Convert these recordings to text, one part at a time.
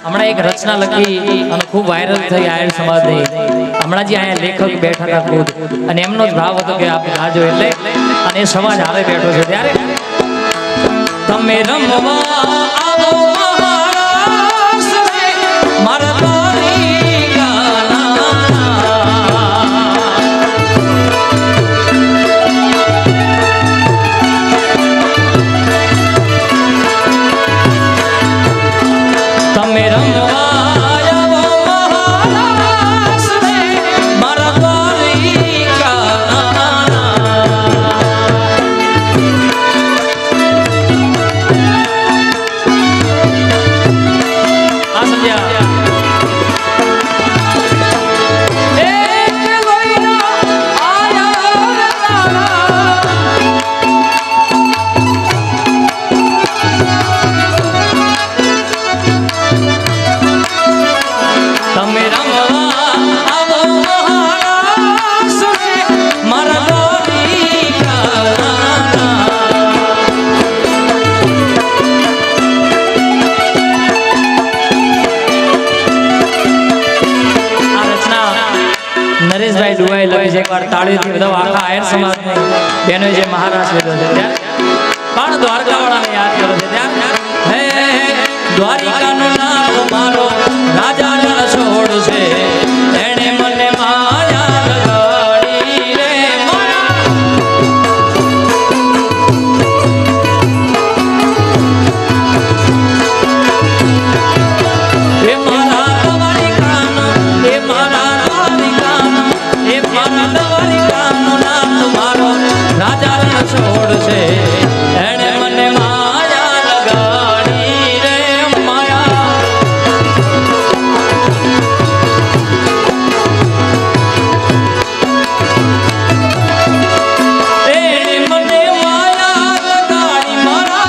હમણાં એક રચના લખી અને ખૂબ વાયરલ થઈ આયર સમાજની. હમણાં જે અહીંયા લેખક બેઠા હતા ખુદ અને એમનો જ ભાવ હતો કે આપણે ગાજો એટલે અને એ સમાજ હારે બેઠો છે ત્યારે તમે રમવા આવો મહારાષ્ટ્ર મારા નરેશભાઈ ડુવાઈ લખી છે એકવાર તાળીથી બધા આખા આયર સમાજને બેનો જે મહારાષ્ટ્ર લીધો છે ત્યારે પણ દ્વારકાવાળાને યાદ કરો છે ત્યારે હે દ્વારિકાનો નાથ મારો રાજા રણછોડ છે એણે મને માયા લગાડી રે છોડ છે એણે મને માયા લગાડી રે માયા એણે મને માયા લગાડી મારા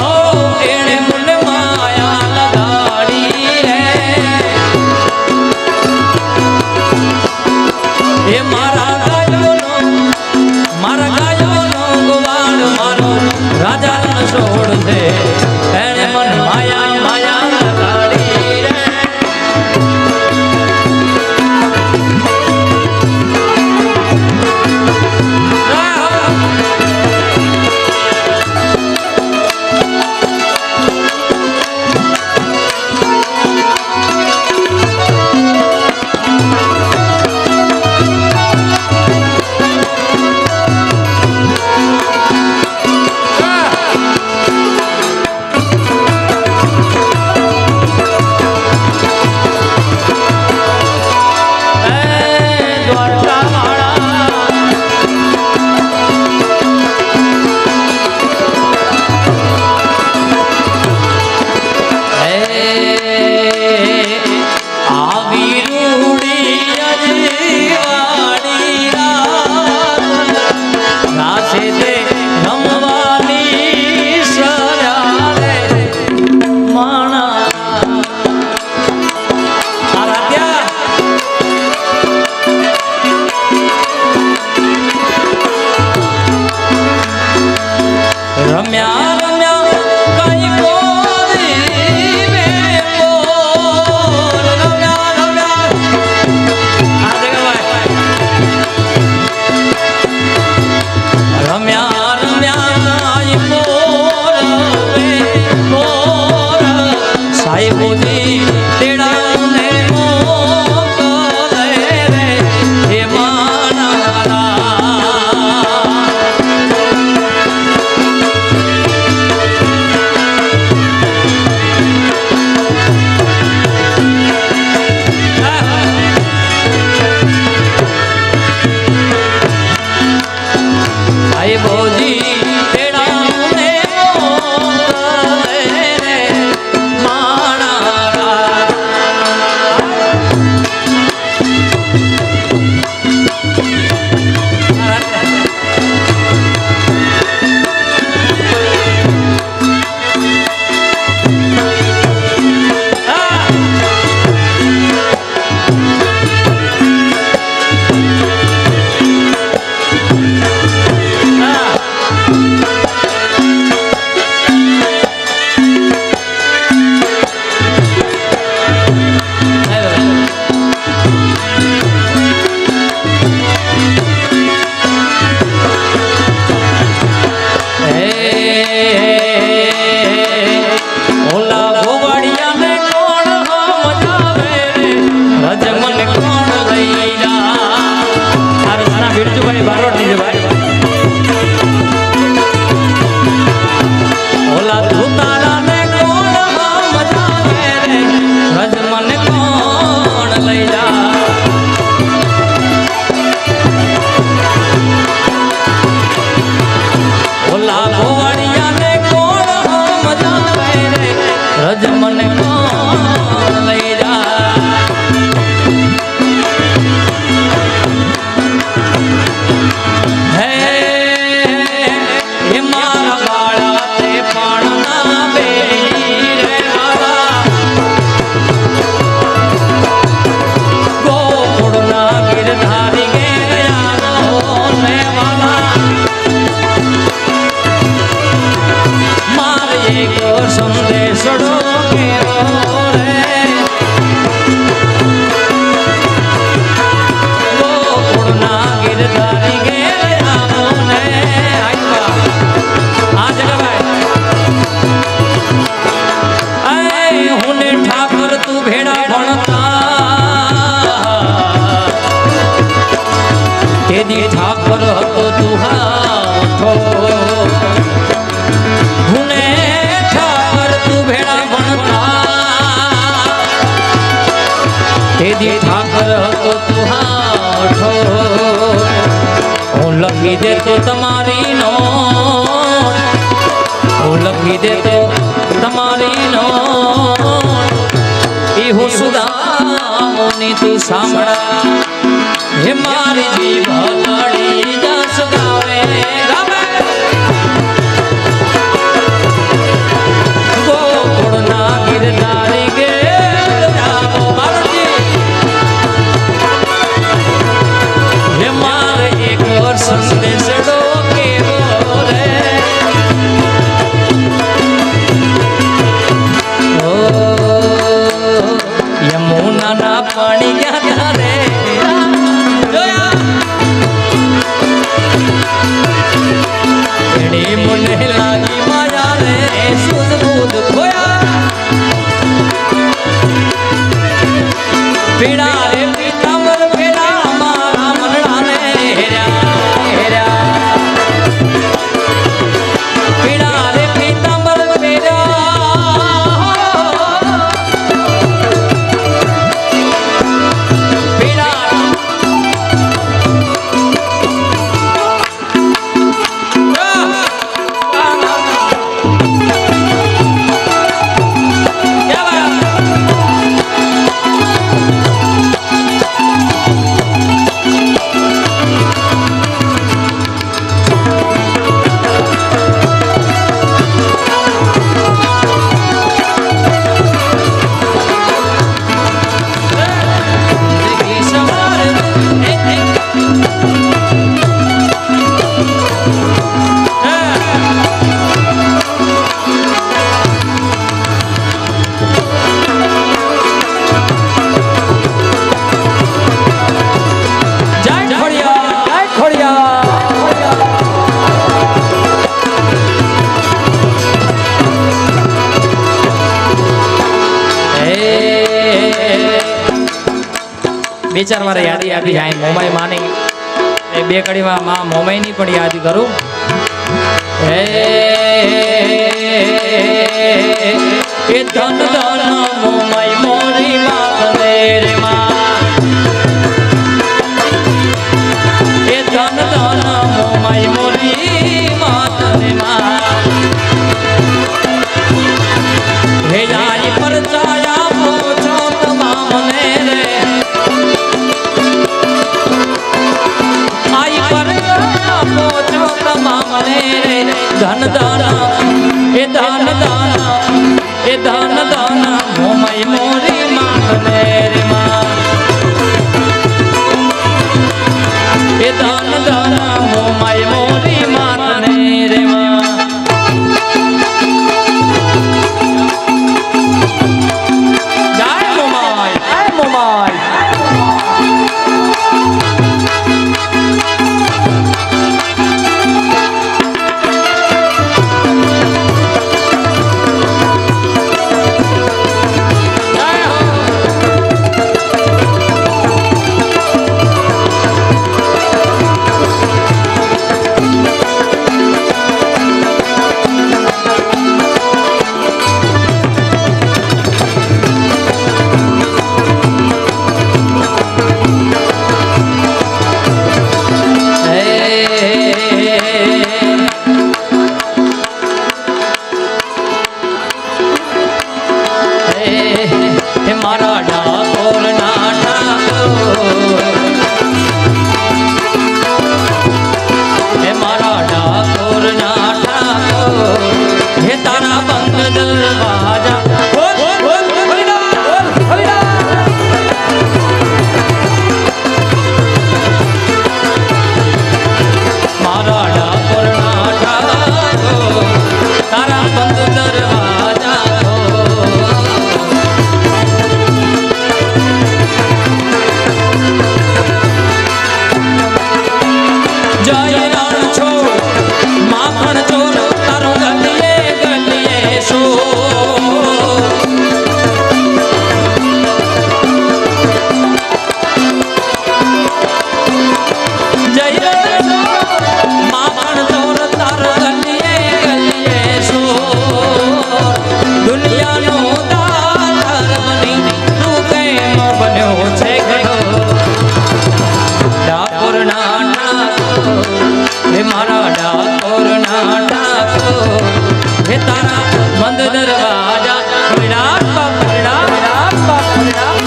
ઓ એણે મને માયા લગાડી રે એ મારા ગાયોનો ગોવાળ મારો રાજા રણછોડ છે એણે મન માયા માયા લગાડી રે દેશડો કેવો રે ગોકુળના ગિરધારી ઘેર આવો ને આ જગભાઈ હું ને ઠાકર તું ભેડા ભણતા તેદી ઠાકર હતો તું હાથો હું ને ઠાકર તું ભેડા ભણતા તેદી ઠાકર હતો તું હાથો હું લખી દેતો તમારી નોટ હું લખી દેતો તમારી નોટ ઈ હું સુદામોની તું સાંભળા હે મારી જીભ લડી જસ ગાવે ગાવે ગોકુળના ગિરધારી ઘેર આવો મારજી હે મારે એક સંદેશડો કેવો રે યમુનાના પાણી ગયા રે એડી મને લાગી માયા રે સુધ બુધ ખોયા પીડા રે પીતાંબર પેલા મારા મનડા ને હેર્યા હેર્યા પીડા રે પીતાંબર પેલા વિચાર મારે યાદી આપી જાય મોમાઈ માની એ બે કડીમાં માં મોમાઈની પણ યાદ કરું હે એ ધન ધન મોમાઈ મોરી માત રે માં એ ધન ધન મોમાઈ મોરી માત રે માં હે જાઈ પર ચાયા પોછો તમામને રે પોચો તમામને રે ધન દાના એ ધન દાના એ ધન દાના મોમાઈ મોરી માને રે માં એ ધન દાના મોમાઈ મોરી માને રે માં જય મોમાઈ જય મોમાઈ તારા બંધ દરવાજા હે તારા મંદ દરવાજા વિરાટ બાપ વિરાટ વિરાટ બાપ વિરાટ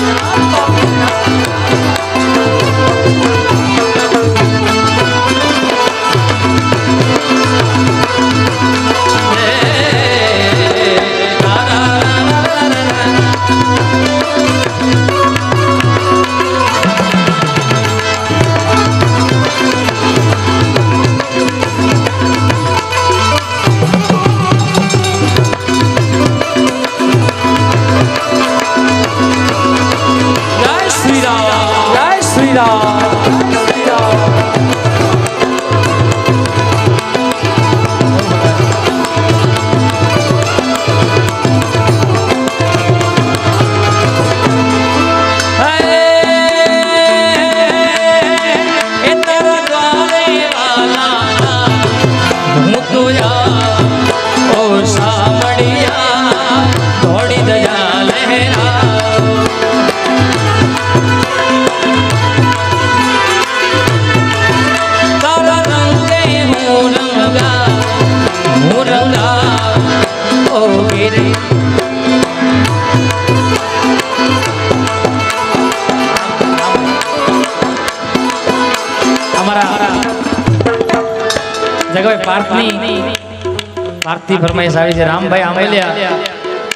પાર્થની ફરમાઈશ આવી છે રામભાઈ આંબલિયા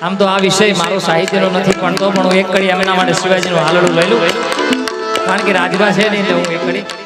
આમ તો આ વિષય મારો સાહિત્યનો નથી પણ તો પણ હું એક કડી એમના માટે શિવાજીનું હાલડું લઈ લઉં કારણ કે રાજભા છે નહીં એટલે હું એક કડી